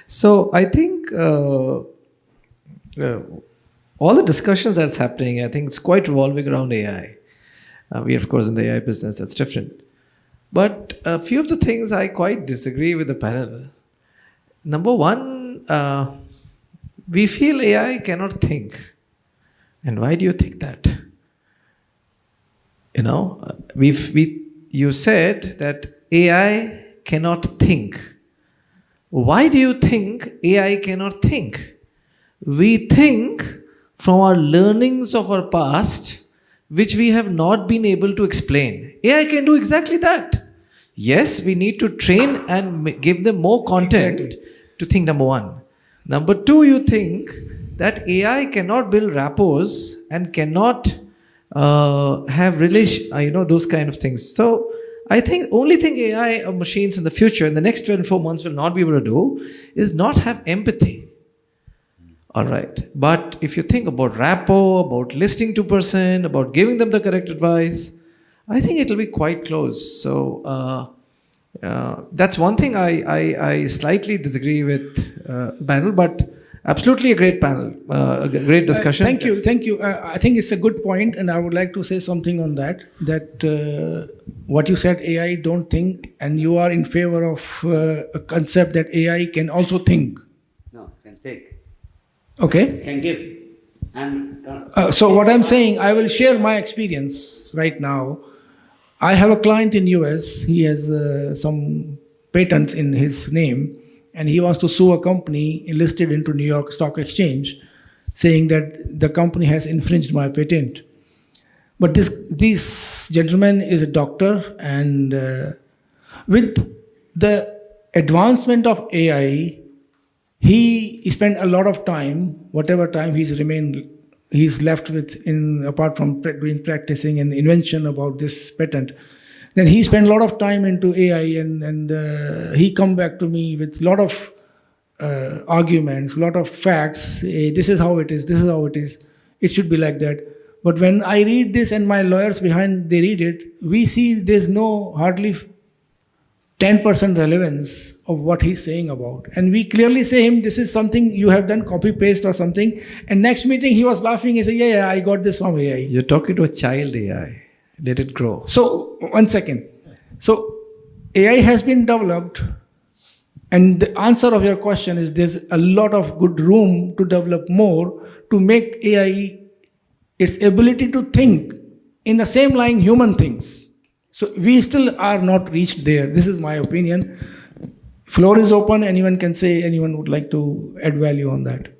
So I think all the discussions that's happening, I think it's quite revolving around AI. We are, of course, in the AI business, that's different. But a few of the things I quite disagree with the panel. Number one, we feel AI cannot think. And why do you think that? You know, you said that AI cannot think. Why do you think AI cannot think? We think from our learnings of our past, which we have not been able to explain. AI can do exactly that. Yes, we need to train and give them more content to think, number one. Number two, you think that AI cannot build rapports and cannot have those kind of things. So I think only thing AI or machines in the future, in the next 24 months, will not be able to do is not have empathy. All right. But if you think about rapport, about listening to person, about giving them the correct advice, I think it will be quite close. So that's one thing I slightly disagree with the panel, but absolutely a great panel, a great discussion. Thank you. I think it's a good point, and I would like to say something on that. What you said, AI don't think, and you are in favor of a concept that AI can also think. No, can take. Okay. Can give. And so what I'm saying, I will share my experience right now. I have a client in US. He has some patents in his name, and he wants to sue a company listed into New York Stock Exchange, saying that the company has infringed my patent. But this gentleman is a doctor, and with the advancement of AI, he spent a lot of time, whatever time he's left with, apart from doing practicing and invention about this patent. Then he spent a lot of time into AI, and he come back to me with a lot of arguments, a lot of facts. This is how it is, this is how it is. It should be like that. But when I read this and my lawyers behind, they read it, we see there's no hardly 10% relevance of what he's saying about. And we clearly say him, this is something you have done, copy paste or something. And next meeting he was laughing, he said, yeah, I got this from AI. You're talking to a child AI. Let it grow. So, 1 second. So, AI has been developed, and the answer of your question is there's a lot of good room to develop more to make AI, its ability to think in the same line human thinks. So we still are not reached there. This is my opinion. Floor is open. Anyone can say, anyone would like to add value on that.